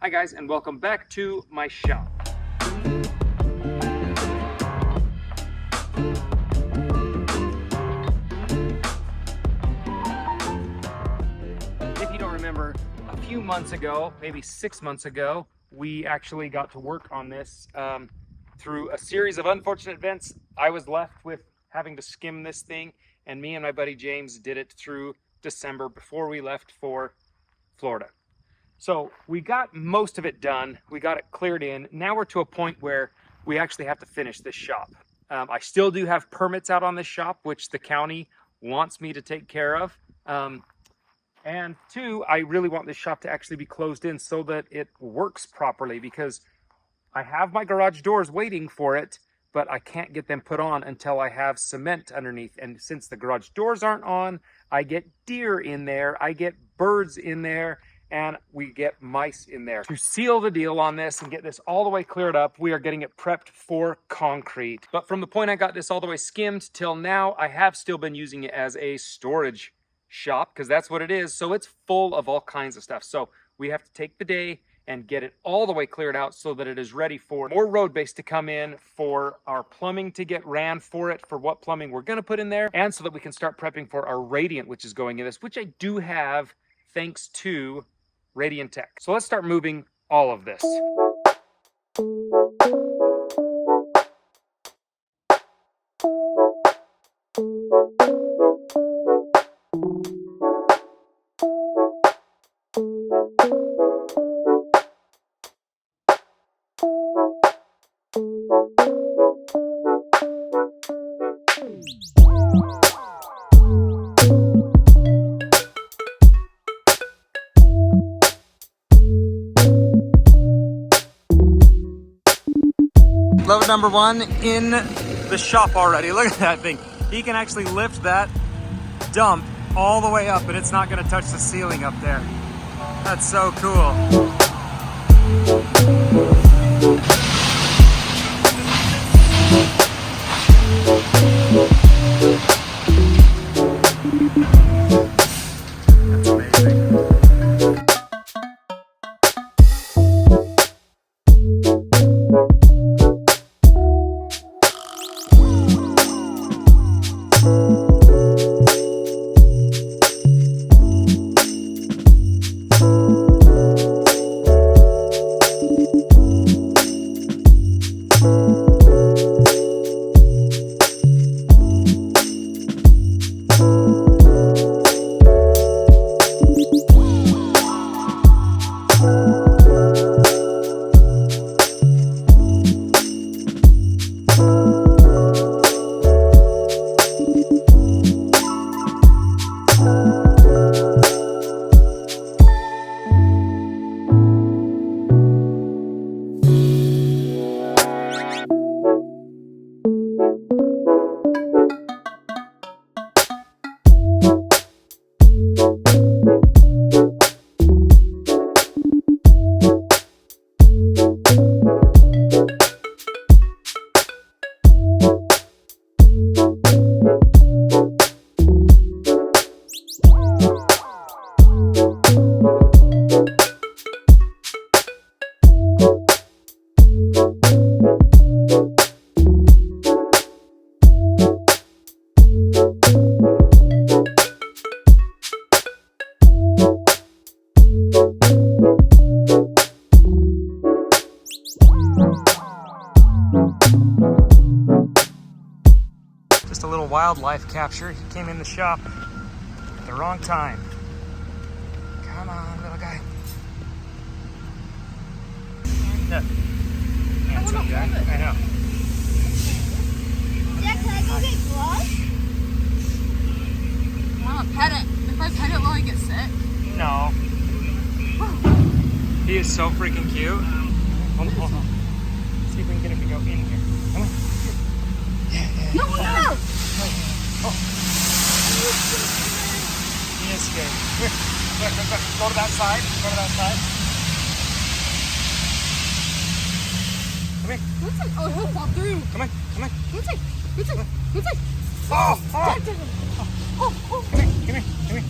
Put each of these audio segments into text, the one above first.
Hi guys, and welcome back to my shop. If you don't remember, a few months ago, maybe 6 months ago, we actually got to work on this through a series of unfortunate events. I was left with having to skim this thing, and me and my buddy James did it through December before we left for Florida. So we got most of it done. We got it cleared in. Now we're to a point where we actually have to finish this shop. I still do have permits out on this shop, which the county wants me to take care of. And two, I really want this shop to actually be closed in so that it works properly, because I have my garage doors waiting for it, but I can't get them put on until I have cement underneath. And since the garage doors aren't on, I get deer in there, I get birds in there, and we get mice in there. To seal the deal on this and get this all the way cleared up, we are getting it prepped for concrete. But from the point I got this all the way skimmed till now, I have still been using it as a storage shop, because that's what it is. So it's full of all kinds of stuff. So we have to take the day and get it all the way cleared out so that it is ready for more road base to come in, for our plumbing to get ran for it, for what plumbing we're gonna put in there, and so that we can start prepping for our radiant, which is going in this, which I do have thanks to Radiant Tech. So let's start moving all of this. Load number one in the shop already. Look at that thing. He can actually lift that dump all the way up and it's not going to touch the ceiling up there. That's so cool. That's amazing. Just a little wildlife capture. He came in the shop at the wrong time. Come on, little guy. Look. Handsome guy. I know. Dad, can I go get gloves? I want to pet it. If I pet it, will I get sick? No. He is so freaking cute. Hold on. See if we can get him to go in here. Come on. No, no! Oh. He is scared. Here. Quick. Go to that side. Go to that side. Come here. What's like, oh, he'll fall through. Come on. What's like? Oh! Oh. Come here.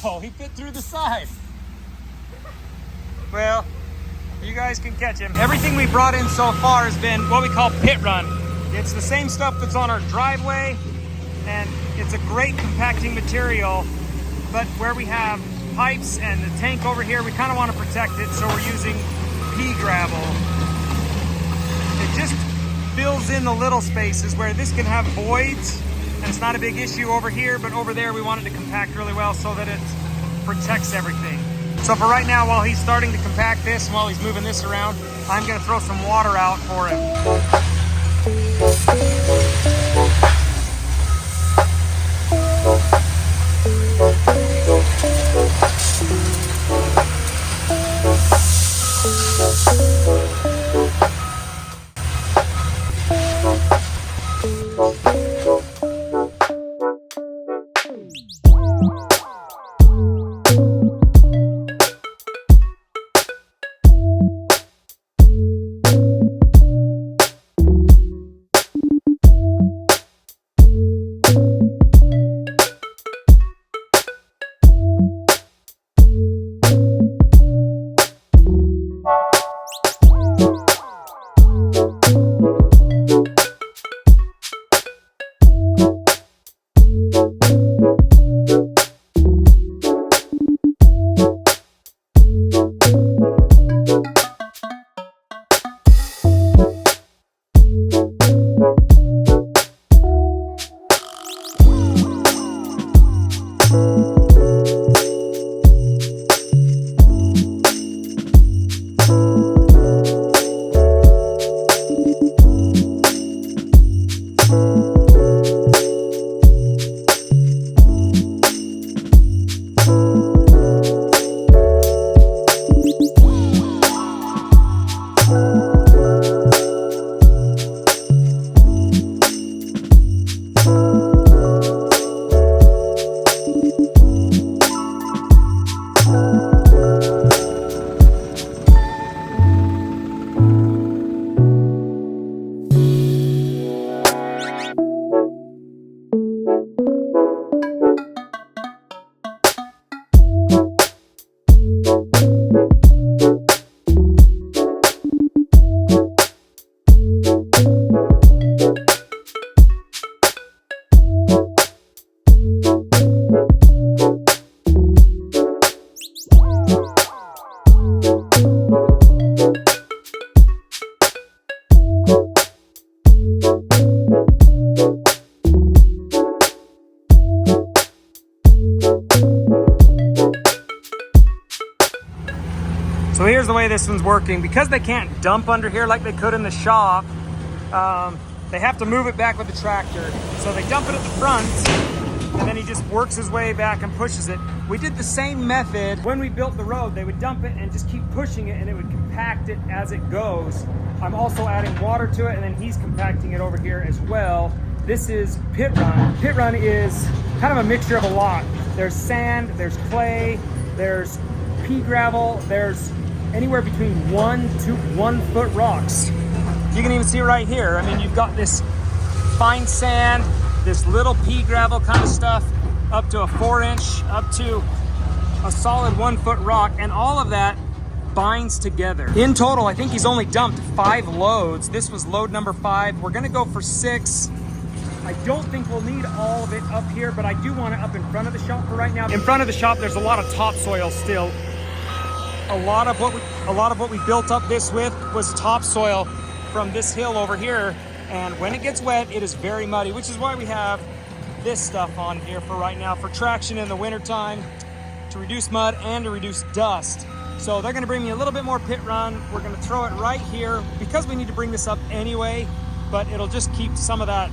Oh, he fit through the side. Well, You guys can catch him. Everything we brought in so far has been what we call pit run. It's the same stuff that's on our driveway, and it's a great compacting material, but where we have pipes and the tank over here, we kind of want to protect it, so we're using pea gravel. It just fills in the little spaces where this can have voids, and it's not a big issue over here, but over there we want it to compact really well so that it protects everything. So for right now, while he's starting to compact this and while he's moving this around, I'm gonna throw some water out for him. So here's the way this one's working. Because they can't dump under here like they could in the shop, they have to move it back with the tractor. So they dump it at the front, and then he just works his way back and pushes it. We did the same method when we built the road. They would dump it and just keep pushing it, and it would compact it as it goes. I'm also adding water to it, and then he's compacting it over here as well. This is pit run. Pit run is kind of a mixture of a lot. There's sand, there's clay, there's pea gravel, there's anywhere between 1 to 1 foot rocks. You can even see right here. I mean, you've got this fine sand, this little pea gravel kind of stuff, up to a 4-inch, up to a solid 1 foot rock, and all of that binds together. In total, I think he's only dumped 5 loads. This was load number 5. We're gonna go for 6. I don't think we'll need all of it up here, but I do want it up in front of the shop for right now. In front of the shop, there's a lot of topsoil still. A lot of what we built up this with was topsoil from this hill over here, and when it gets wet, it is very muddy, which is why we have this stuff on here for right now, for traction in the wintertime, to reduce mud and to reduce dust. So they're gonna bring me a little bit more pit run. We're gonna throw it right here because we need to bring this up anyway, but it'll just keep some of that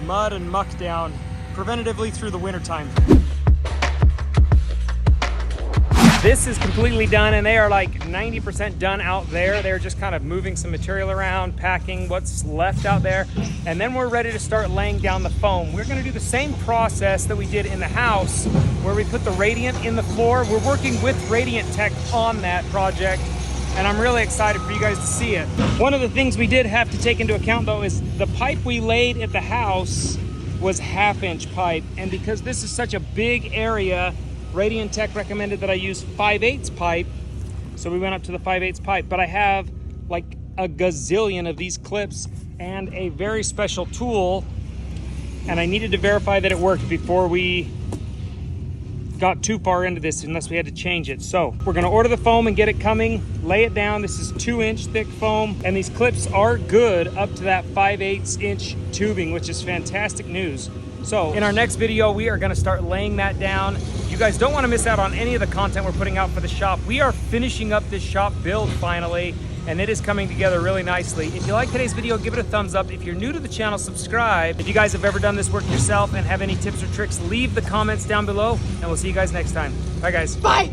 mud and muck down preventatively through the wintertime. This is completely done, and they are like 90% done out there. They're just kind of moving some material around, packing what's left out there, and then we're ready to start laying down the foam. We're gonna do the same process that we did in the house where we put the radiant in the floor. We're working with Radiant Tech on that project, and I'm really excited for you guys to see it. One of the things we did have to take into account though is the pipe we laid at the house was 1/2-inch pipe, and because this is such a big area, Radiant Tech recommended that I use 5/8 pipe. So we went up to the 5/8 pipe, but I have like a gazillion of these clips and a very special tool, and I needed to verify that it worked before we got too far into this, unless we had to change it. So we're gonna order the foam and get it coming, lay it down. This is 2-inch thick foam, and these clips are good up to that 5/8 inch tubing, which is fantastic news. So in our next video, we are gonna start laying that down. You guys don't wanna miss out on any of the content we're putting out for the shop. We are finishing up this shop build finally, and it is coming together really nicely. If you like today's video, give it a thumbs up. If you're new to the channel, subscribe. If you guys have ever done this work yourself and have any tips or tricks, leave the comments down below, and we'll see you guys next time. Bye, guys. Bye.